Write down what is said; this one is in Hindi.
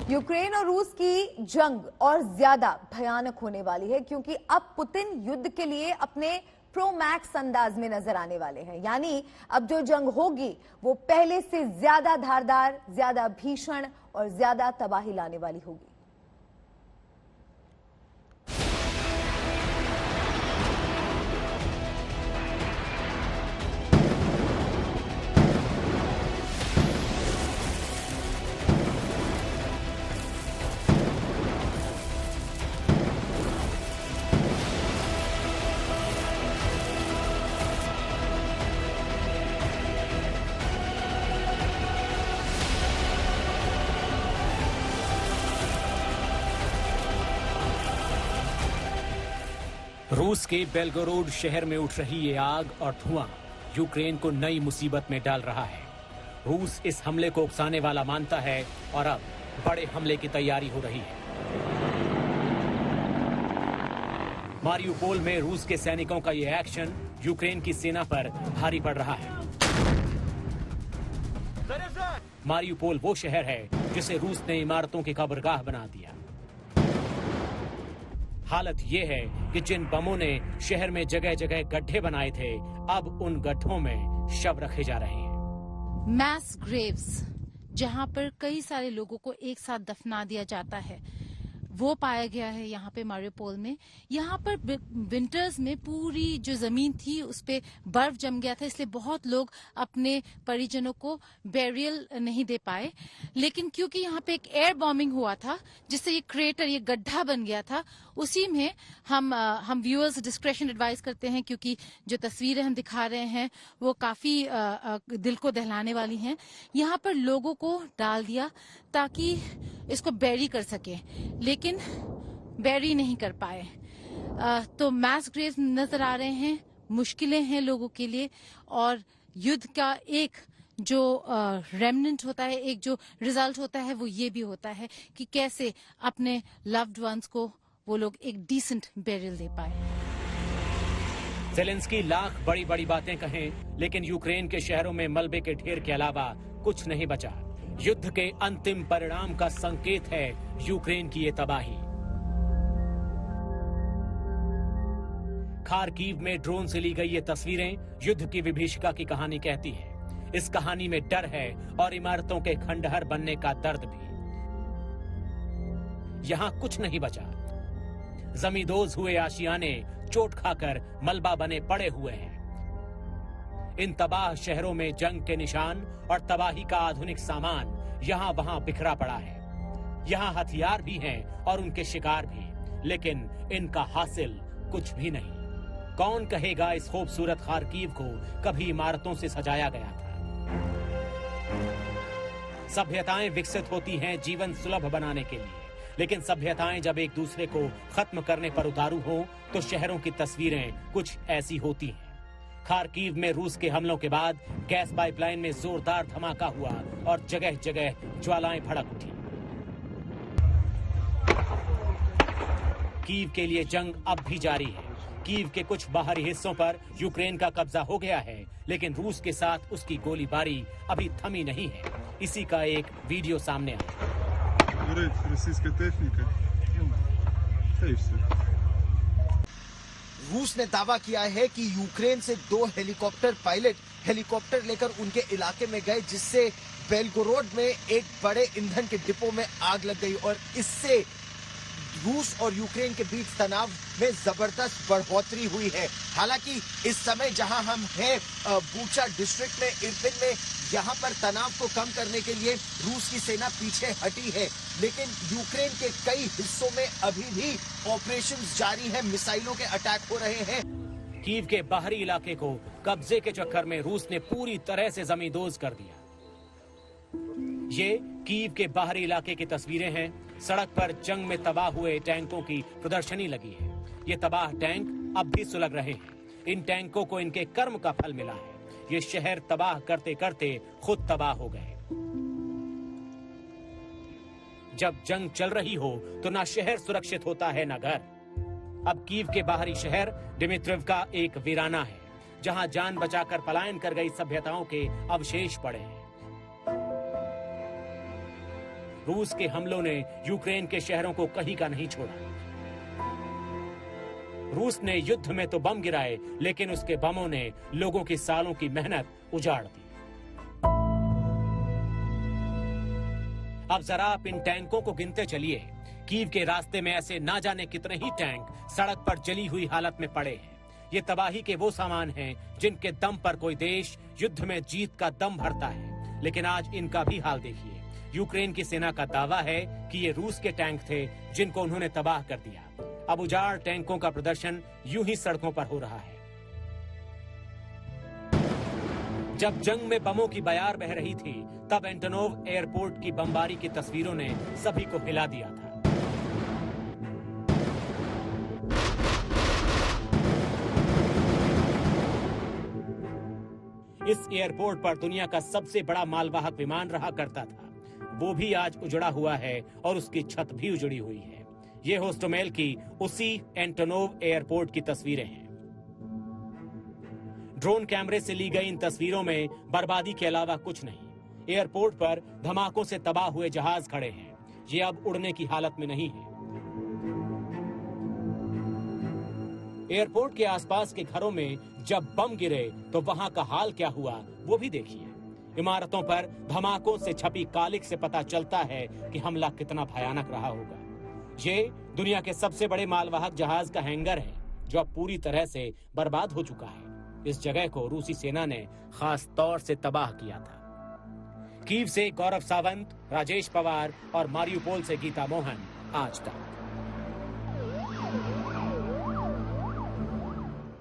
यूक्रेन और रूस की जंग और ज्यादा भयानक होने वाली है क्योंकि अब पुतिन युद्ध के लिए अपने प्रो मैक्स अंदाज में नजर आने वाले हैं। यानी अब जो जंग होगी वो पहले से ज्यादा धारदार, ज्यादा भीषण और ज्यादा तबाही लाने वाली होगी। रूस के बेलगोरोड शहर में उठ रही ये आग और धुआं यूक्रेन को नई मुसीबत में डाल रहा है। रूस इस हमले को उकसाने वाला मानता है और अब बड़े हमले की तैयारी हो रही है। मारियुपोल में रूस के सैनिकों का ये एक्शन यूक्रेन की सेना पर भारी पड़ रहा है। मारियुपोल वो शहर है जिसे रूस ने इमारतों की कब्रगाह बना दिया। हालत ये है कि जिन बमों ने शहर में जगह जगह गड्ढे बनाए थे, अब उन गड्ढों में शव रखे जा रहे हैं। मैस ग्रेव्स, जहां पर कई सारे लोगों को एक साथ दफना दिया जाता है, वो पाया गया है यहाँ पे मारियुपोल में। यहाँ पर विंटर्स में पूरी जो जमीन थी उस पे बर्फ जम गया था, इसलिए बहुत लोग अपने परिजनों को बेरियल नहीं दे पाए। लेकिन क्योंकि यहाँ पे एक एयर बॉम्बिंग हुआ था जिससे ये क्रेटर, ये गड्ढा बन गया था, उसी में हम व्यूअर्स डिस्क्रेशन एडवाइस करते हैं क्योंकि जो तस्वीरें हम दिखा रहे हैं वो काफी दिल को दहलाने वाली हैं। यहाँ पर लोगों को डाल दिया ताकि इसको बैरी कर सके, लेकिन बैरी नहीं कर पाए। तो मैस ग्रेव नजर आ रहे हैं, मुश्किलें हैं लोगों के लिए, और युद्ध का एक जो रेमनेंट होता है, एक जो रिजल्ट होता है, वो ये भी होता है कि कैसे अपने लव्ड वंस को वो लोग एक डिसेंट बेरियल दे पाए। ज़ेलेंस्की लाख बड़ी बड़ी बातें कहें, लेकिन यूक्रेन के शहरों में मलबे के ढेर के अलावा कुछ नहीं बचा। युद्ध के अंतिम परिणाम का संकेत है यूक्रेन की ये तबाही। खार्किव में ड्रोन से ली गई ये तस्वीरें युद्ध की विभीषिका की कहानी कहती है। इस कहानी में डर है और इमारतों के खंडहर बनने का दर्द भी। यहां कुछ नहीं बचा। जमींदोज हुए आशियाने चोट खाकर मलबा बने पड़े हुए हैं। इन तबाह शहरों में जंग के निशान और तबाही का आधुनिक सामान यहाँ वहाँ बिखरा पड़ा है। यहाँ हथियार भी हैं और उनके शिकार भी, लेकिन इनका हासिल कुछ भी नहीं। कौन कहेगा इस खूबसूरत खार्किव को कभी इमारतों से सजाया गया था। सभ्यताएं विकसित होती हैं जीवन सुलभ बनाने के लिए, लेकिन सभ्यताएं जब एक दूसरे को खत्म करने पर उतारू हों तो शहरों की तस्वीरें कुछ ऐसी होती हैं। खार्किव में रूस के हमलों के बाद गैस पाइपलाइन में जोरदार धमाका हुआ और जगह जगह ज्वालाएं भड़क उठी। कीव के लिए जंग अब भी जारी है। कीव के कुछ बाहरी हिस्सों पर यूक्रेन का कब्जा हो गया है, लेकिन रूस के साथ उसकी गोलीबारी अभी थमी नहीं है। इसी का एक वीडियो सामने आया। रूस ने दावा किया है कि यूक्रेन से 2 हेलीकॉप्टर पायलट हेलीकॉप्टर लेकर उनके इलाके में गए, जिससे बेलगोरोड में एक बड़े ईंधन के डिपो में आग लग गई और इससे रूस और यूक्रेन के बीच तनाव में जबरदस्त बढ़ोतरी हुई है। हालांकि इस समय जहां हम हैं बूचा डिस्ट्रिक्ट में, इरपिन में, यहां पर तनाव को कम करने के लिए रूस की सेना पीछे हटी है, लेकिन यूक्रेन के कई हिस्सों में अभी भी ऑपरेशंस जारी हैं, मिसाइलों के अटैक हो रहे हैं। कीव के बाहरी इलाके को कब्जे के चक्कर में रूस ने पूरी तरह से जमींदोज कर दिया। ये कीव के बाहरी इलाके की तस्वीरें हैं। सड़क पर जंग में तबाह हुए टैंकों की प्रदर्शनी लगी है। ये तबाह टैंक अब भी सुलग रहे हैं। इन टैंकों को इनके कर्म का फल मिला है। ये शहर तबाह करते करते खुद तबाह हो गए। जब जंग चल रही हो तो ना शहर सुरक्षित होता है ना घर। अब कीव के बाहरी शहर डिमित्रिवका एक वीराना है, जहां जान बचाकर पलायन कर गई सभ्यताओं के अवशेष पड़े हैं। रूस के हमलों ने यूक्रेन के शहरों को कहीं का नहीं छोड़ा। रूस ने युद्ध में तो बम गिराए, लेकिन उसके बमों ने लोगों की सालों की मेहनत उजाड़ दी। अब जरा आप इन टैंकों को गिनते चलिए। कीव के रास्ते में ऐसे ना जाने कितने ही टैंक सड़क पर जली हुई हालत में पड़े हैं। ये तबाही के वो सामान हैं जिनके दम पर कोई देश युद्ध में जीत का दम भरता है। लेकिन आज इनका भी हाल देखिए। यूक्रेन की सेना का दावा है कि ये रूस के टैंक थे जिनको उन्होंने तबाह कर दिया। अब उजाड़ टैंकों का प्रदर्शन यूं ही सड़कों पर हो रहा है। जब जंग में बमों की बयार बह रही थी, तब एंटोनोव एयरपोर्ट की बमबारी की तस्वीरों ने सभी को हिला दिया था। इस एयरपोर्ट पर दुनिया का सबसे बड़ा मालवाहक विमान रहा करता था। वो भी आज उजड़ा हुआ है और उसकी छत भी उजड़ी हुई है। ये होस्टोमेल की उसी एंटोनोव एयरपोर्ट की तस्वीरें हैं। ड्रोन कैमरे से ली गई इन तस्वीरों में बर्बादी के अलावा कुछ नहीं। एयरपोर्ट पर धमाकों से तबाह हुए जहाज खड़े हैं। ये अब उड़ने की हालत में नहीं है। एयरपोर्ट के आसपास के घरों में जब बम गिरे तो वहां का हाल क्या हुआ वो भी देखिए। इमारतों पर धमाकों से छपी कालिक से पता चलता है कि हमला कितना भयानक रहा होगा। ये दुनिया के सबसे बड़े मालवाहक जहाज का हैंगर है जो अब पूरी तरह से बर्बाद हो चुका है। इस जगह को रूसी सेना ने खास तौर से तबाह किया था। कीव से गौरव सावंत, राजेश पवार और मारियुपोल से गीता मोहन, आज तक।